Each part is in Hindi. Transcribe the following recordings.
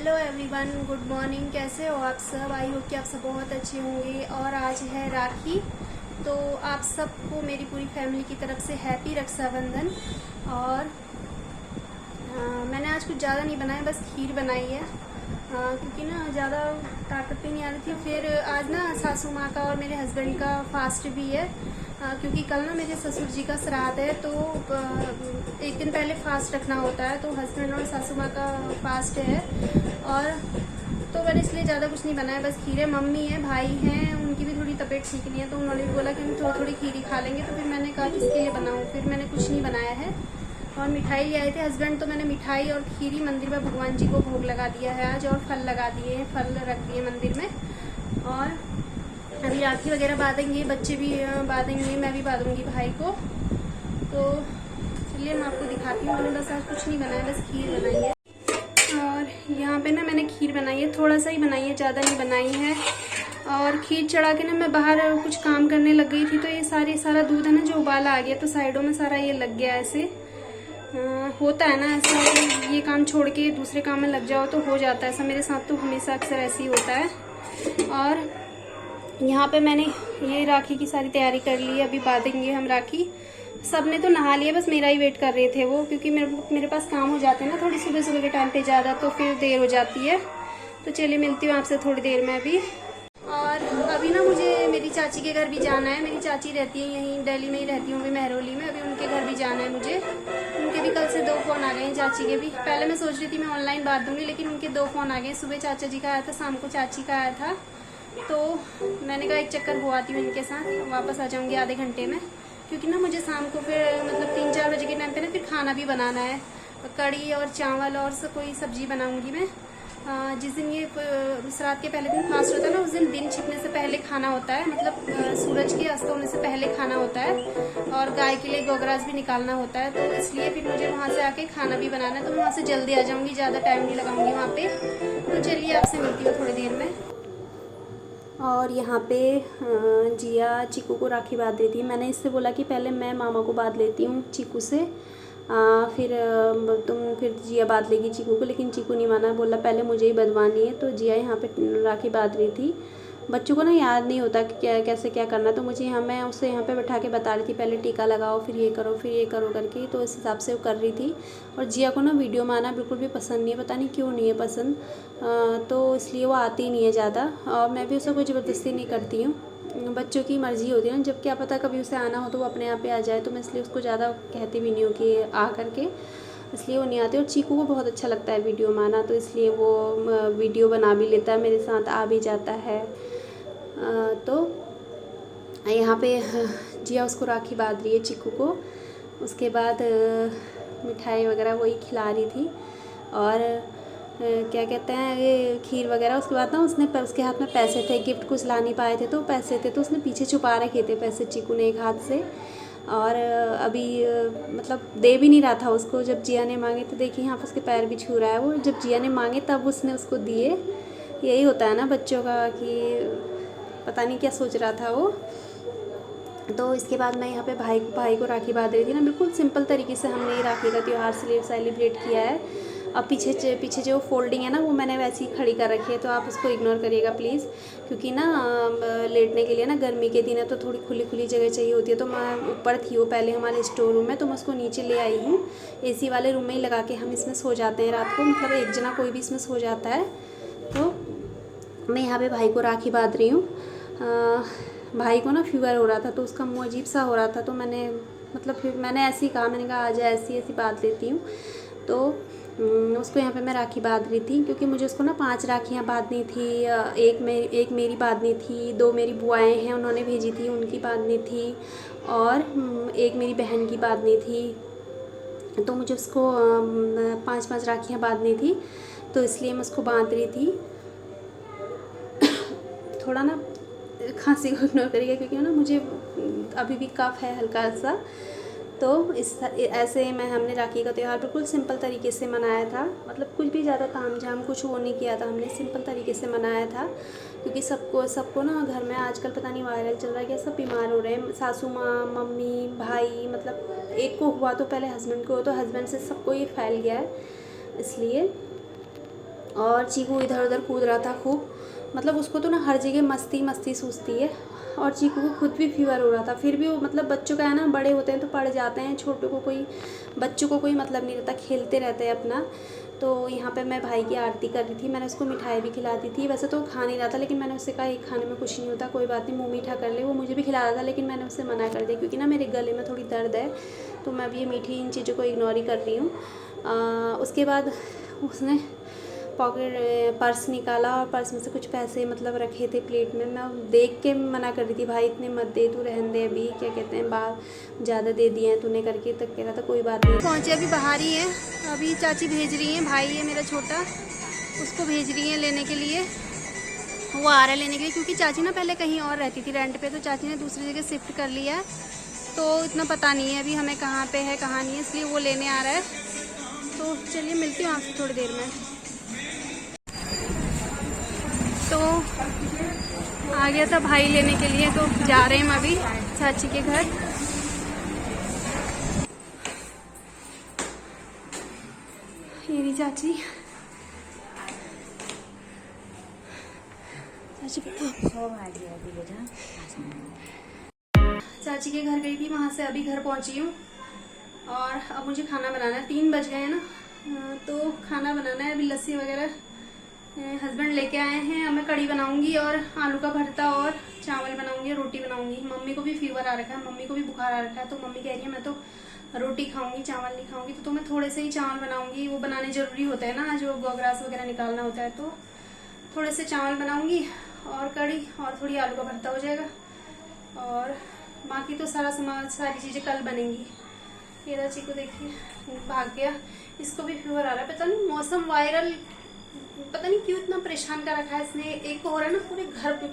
Hello everyone, good morning. कैसे हो आप सब? आई होप कि आप सब बहुत अच्छे होंगे। और आज है राखी, तो आप सबको मेरी पूरी फैमिली की तरफ से हैप्पी रक्षाबंधन। और मैंने आज कुछ ज़्यादा नहीं बनाया, बस खीर बनाई है क्योंकि ना ज़्यादा ताकत भी नहीं आ रही थी। फिर आज ना सासू माँ का और मेरे हस्बैंड का फास्ट भी है क्योंकि कल ना मेरे ससुर जी का श्राद्ध है, तो एक दिन पहले फास्ट रखना होता है। तो हस्बैंड और सासू माँ का फास्ट है, और तो मैंने इसलिए ज़्यादा कुछ नहीं बनाया, बस खीर है। मम्मी है, भाई हैं, उनकी भी थोड़ी तबीयत ठीक नहीं है, तो उन्होंने भी बोला कि हम थोड़ी थोड़ी खीर ही खा लेंगे। तो फिर मैंने कहा किसके लिए बनाऊँ, फिर मैंने कुछ नहीं बनाया है। और मिठाई ले आए थे हस्बैंड, तो मैंने मिठाई और खीर ही मंदिर में भगवान जी को भोग लगा दिया है आज, और फल लगा दिए हैं, फल रख दिए मंदिर में। और अभी राखी वगैरह बांधेंगे, बच्चे भी बांधेंगे, मैं भी बांधूंगी भाई को। तो चलिए मैं आपको दिखाती हूँ। मैंने बस आज कुछ नहीं बनाया, बस खीर बनाई है। और यहाँ पे ना मैंने खीर बनाई है, थोड़ा सा ही बनाई है, ज़्यादा नहीं बनाई है। और खीर चढ़ा के ना मैं बाहर कुछ काम करने लग गई थी, तो ये सारा दूध है ना जो उबाला आ गया, तो साइडों में सारा ये लग गया ऐसे। होता है ना ऐसा, ये काम छोड़ के दूसरे काम में लग जाओ तो हो जाता है ऐसा। मेरे साथ तो हमेशा अक्सर ऐसे ही होता है। और यहाँ पे मैंने ये राखी की सारी तैयारी कर ली है, अभी बांधेंगे हम राखी। सब ने तो नहा लिया, बस मेरा ही वेट कर रहे थे वो, क्योंकि मेरे पास काम हो जाते हैं ना थोड़ी सुबह सुबह के टाइम पे ज़्यादा, तो फिर देर हो जाती है। तो चलिए मिलती हूँ आपसे थोड़ी देर में अभी। और अभी ना मुझे मेरी चाची के घर भी जाना है। मेरी चाची रहती है यहीं दिल्ली में ही रहती हूँ, अभी महरौली में। अभी उनके घर भी जाना है मुझे। उनके भी कल से 2 फ़ोन आ गए हैं, चाची के भी। पहले मैं सोच रही थी मैं ऑनलाइन बात दूंगी, लेकिन उनके 2 फ़ोन आ गए। सुबह चाचा जी का आया था, शाम को चाची का आया था। तो मैंने कहा एक चक्कर हो आती हूँ इनके साथ, वापस आ जाऊँगी आधे घंटे में। क्योंकि ना मुझे शाम को फिर मतलब 3-4 बजे के टाइम पे ना फिर खाना भी बनाना है, कड़ी और चावल और कोई सब्जी बनाऊँगी मैं। जिस दिन ये श्राद्ध के पहले दिन फास्ट होता है ना, उस दिन छिपने से पहले खाना होता है, मतलब सूरज के अस्त होने से पहले खाना होता है। और गाय के लिए गोग्रास भी निकालना होता है, तो इसलिए फिर मुझे वहाँ से आके खाना भी बनाना है। तो मैं वहाँ से जल्दी आ जाऊँगी, ज़्यादा टाइम नहीं लगाऊंगी वहाँ पे। तो चलिए आपसे मिलती हूँ थोड़ी देर में। और यहाँ पे जिया चीकू को राखी बांध रही थी। मैंने इससे बोला कि पहले मैं मामा को बांध लेती हूँ चीकू से, फिर फिर जिया बांध लेगी चीकू को, लेकिन चीकू नहीं माना, बोला पहले मुझे ही बंधवानी है। तो जिया यहाँ पे राखी बांध रही थी। बच्चों को ना याद नहीं होता कि क्या कैसे क्या करना, तो मुझे मैं उसे यहाँ पे बैठा के बता रही थी, पहले टीका लगाओ, फिर ये करो, फिर ये करो करके। तो इस हिसाब से वो कर रही थी। और जिया को ना वीडियो में आना बिल्कुल भी पसंद नहीं है, पता नहीं क्यों नहीं है पसंद। तो इसलिए वो आती नहीं है ज़्यादा, और मैं भी उसे कोई ज़बरदस्ती नहीं करती हूँ। बच्चों की मर्ज़ी होती है ना, जब क्या पता कभी उसे आना हो तो वो अपने आप ही आ जाए। तो मैं इसलिए उसको ज़्यादा कहती भी नहीं हूँ कि आ करके, इसलिए वो नहीं आती। और चीकू को बहुत अच्छा लगता है वीडियो में आना, तो इसलिए वो वीडियो बना भी लेता है, मेरे साथ आ भी जाता है। तो यहाँ पे जिया उसको राखी बांध रही है चीकू को। उसके बाद मिठाई वगैरह वही खिला रही थी, और क्या कहते हैं ये खीर वगैरह। उसके बाद ना उसके हाथ में पैसे थे, गिफ्ट कुछ ला नहीं पाए थे तो पैसे थे, तो उसने पीछे छुपा रखे थे पैसे चीकू ने एक हाथ से। और अभी मतलब दे भी नहीं रहा था उसको। जब जिया ने मांगे तो देखिए यहाँ पर उसके पैर भी छू रहा है वो। जब जिया ने मांगे तब उसने उसको दिए। यही होता है ना बच्चों का, कि पता नहीं क्या सोच रहा था वो। तो इसके बाद मैं यहाँ पे भाई को राखी बांध रही थी ना। बिल्कुल सिंपल तरीके से हमने ये राखी का त्यौहार सेलिब्रेट किया है। अब पीछे जो फोल्डिंग है ना, वो मैंने वैसे ही खड़ी कर रखी है, तो आप उसको इग्नोर करिएगा प्लीज़। क्योंकि ना लेटने के लिए ना गर्मी के दिन है, तो थोड़ी खुली खुली जगह चाहिए होती है। तो मैं ऊपर थी वो पहले हमारे स्टोर रूम में, तो मैं उसको नीचे ले आई हूँ। AC वाले रूम में ही लगा के हम इसमें सो जाते हैं रात को, मतलब एक जना कोई भी इसमें सो जाता है। तो मैं यहाँ पे भाई को राखी बांध रही हूँ। भाई को ना फीवर हो रहा था, तो उसका मुँह अजीब सा हो रहा था, तो फिर मैंने ऐसे ही कहा, मैंने कहा आज ऐसी बांध लेती हूँ। तो उसको यहाँ पे मैं राखी बांध रही थी, क्योंकि मुझे उसको ना 5 राखियाँ बांधनी थी। एक मेरी बांधनी थी, 2 मेरी बुआएँ हैं उन्होंने भेजी थी उनकी बांधनी थी, और एक मेरी बहन की बांधनी थी। तो मुझे उसको 5-5 राखियाँ बांधनी थी, तो इसलिए मैं उसको बांध रही थी। थोड़ा ना खांसी को इग्नोर करिएगा, क्योंकि ना मुझे अभी भी कफ है हल्का सा। तो ऐसे हमने राखी का त्यौहार बिल्कुल सिंपल तरीके से मनाया था, मतलब कुछ भी ज़्यादा ताम झाम कुछ वो नहीं किया था हमने, सिंपल तरीके से मनाया था। क्योंकि सबको ना घर में आजकल पता नहीं वायरल चल रहा है क्या, सब बीमार हो रहे हैं। सासू माँ, मम्मी, भाई, मतलब एक को हुआ तो पहले हस्बैंड को, तो हस्बैंड से सबको ये फैल गया है। इसलिए और चीकू इधर उधर कूद रहा था खूब, मतलब उसको तो ना हर जगह मस्ती मस्ती सूझती है। और चीकू को खुद भी फीवर हो रहा था, फिर भी वो मतलब बच्चों का है ना, बड़े होते हैं तो पड़ जाते हैं, छोटों को कोई बच्चों को कोई मतलब नहीं रहता, खेलते रहते हैं अपना। तो यहाँ पे मैं भाई की आरती कर रही थी, मैंने उसको मिठाई भी खिला दी थी। वैसे तो वो खा नहीं रहा था, लेकिन मैंने उससे कहा एक खाने में कुछ नहीं होता, कोई बात नहीं, मुँह मीठा कर ले। वो मुझे भी खिला रहा था, लेकिन मैंने उससे मना कर दिया क्योंकि ना मेरे गले में थोड़ी दर्द है, तो मैं अभी ये मीठी इन चीज़ों को इग्नोर ही कर रही हूँ। उसके बाद उसने पॉकेट पर्स निकाला और पर्स में से कुछ पैसे मतलब रखे थे प्लेट में। मैं देख के मना कर रही थी, भाई इतने मत दे, तू रहने दे, अभी क्या कहते हैं बात ज़्यादा दे दिए हैं तूने करके। तक कह रहा था कोई बात नहीं। पहुँचे अभी बाहर ही हैं, अभी चाची भेज रही हैं, भाई है मेरा छोटा, उसको भेज रही हैं लेने के लिए। वो आ रहा है लेने के लिए, क्योंकि चाची ना पहले कहीं और रहती थी रेंट पे, तो चाची ने दूसरी जगह शिफ्ट कर लिया है, तो इतना पता नहीं है अभी हमें कहाँ पे है कहाँ नहीं है, इसलिए वो लेने आ रहा है। तो चलिए मिलती हूँ आपसे थोड़ी देर में। तो आ गया था भाई लेने के लिए, तो जा रहे हैं हम अभी चाची के घर। मेरी चाची चाची के घर गई थी, वहां से अभी घर पहुंची हूँ। और अब मुझे खाना बनाना है, 3 बज गए हैं ना, तो खाना बनाना है। अभी लस्सी वगैरह हस्बैंड लेके आए हैं, अब मैं कढ़ी बनाऊंगी और आलू का भरता और चावल बनाऊंगी, रोटी बनाऊंगी। मम्मी को भी फीवर आ रखा है, मम्मी को भी बुखार आ रखा है, तो मम्मी कह रही है मैं तो रोटी खाऊंगी, चावल नहीं खाऊंगी। तो मैं थोड़े से ही चावल बनाऊंगी, वो बनाने जरूरी होता है ना, जो गोग्रास वगैरह निकालना होता है, तो थोड़े से चावल बनाऊंगी और कढ़ी और थोड़ी आलू का भरता हो जाएगा। और बाकी तो सारा सामान, सारी चीजें कल बनेंगी। ये राची को देखिए भाग गया, इसको भी फीवर आ रहा है, पता नहीं मौसम वायरल, पता नहीं क्यों इतना परेशान कर रखा है इसने। एक को हो रहा है ना,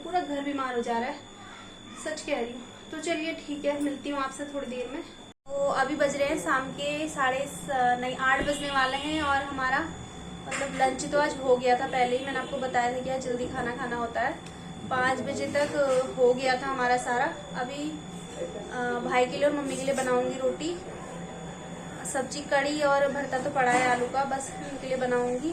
पूरा घर बीमार हो जा रहा है, सच कह रही हूँ। तो चलिए ठीक है, मिलती हूँ आपसे थोड़ी देर में। तो अभी बज रहे हैं शाम के 8 बजने वाले हैं, और हमारा मतलब लंच तो आज हो गया था पहले ही, मैंने आपको बताया था कि आज जल्दी खाना खाना होता है। 5 बजे तक हो गया था हमारा सारा। अभी भाई के लिए और मम्मी के लिए बनाऊंगी रोटी, सब्जी कढ़ी और भरता तो पड़ा है आलू का, बस उनके लिए बनाऊंगी।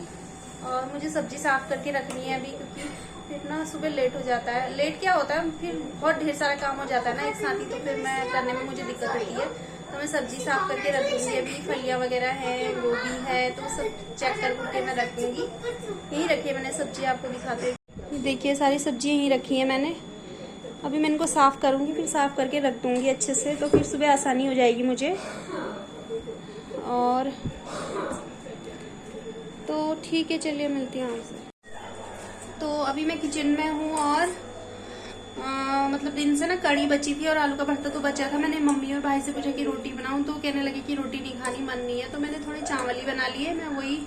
और मुझे सब्जी साफ करके रखनी है अभी, क्योंकि फिर ना सुबह लेट हो जाता है। लेट क्या होता है, फिर बहुत ढेर सारा काम हो जाता है ना एक साथ ही, तो फिर मैं करने में मुझे दिक्कत होती है। तो मैं सब्जी साफ करके रख दूंगी। अभी फलियाँ वगैरह है, गोभी है, तो सब चेक करके मैं रख दूंगी। यही रखी है मैंने सब्जी, आपको दिखाते हैं। देखिए सारी सब्जी यहीं रखी है मैंने। अभी मैं इनको साफ करूंगी, फिर साफ करके रख दूंगी अच्छे से, तो फिर सुबह आसानी हो जाएगी मुझे। और तो ठीक है, चलिए मिलती हूँ आपसे। तो अभी मैं किचन में हूँ, और मतलब दिन से ना कढ़ी बची थी और आलू का भरता तो बचा था। मैंने मम्मी और भाई से पूछा कि रोटी बनाऊं, तो कहने लगे कि रोटी नहीं खानी, मन नहीं है। तो मैंने थोड़े चावल ही बना लिए, मैं वही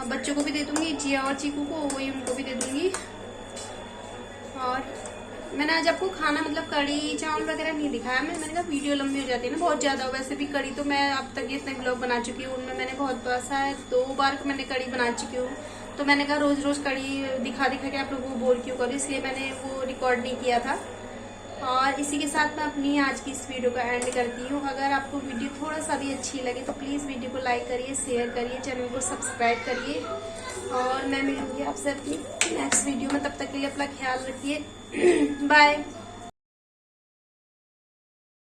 बच्चों को भी दे दूंगी, जिया और चीकू को, वही उनको भी दे दूंगी। और मैंने आज आपको खाना मतलब कढ़ी चावल वगैरह नहीं दिखाया, मैंने कहा वीडियो लंबी हो जाती है ना बहुत ज्यादा। वैसे भी कढ़ी तो मैं अब तक इतने ब्लॉग बना चुकी हूँ, उनमें मैंने बहुत शायद 2 बार मैंने कढ़ी बना चुकी हूँ। तो मैंने कहा रोज रोज कढ़ी दिखा के आप लोगों को बोर क्यों करूँ, इसलिए मैंने वो रिकॉर्ड नहीं किया था। और इसी के साथ मैं अपनी आज की इस वीडियो का एंड करती हूँ। अगर आपको वीडियो थोड़ा सा भी अच्छी लगे तो प्लीज़ वीडियो को लाइक करिए, शेयर करिए, चैनल को सब्सक्राइब करिए। और मैं मिलूंगी आपसे अपनी नेक्स्ट वीडियो में, तब तक के लिए अपना ख्याल रखिए। बाय।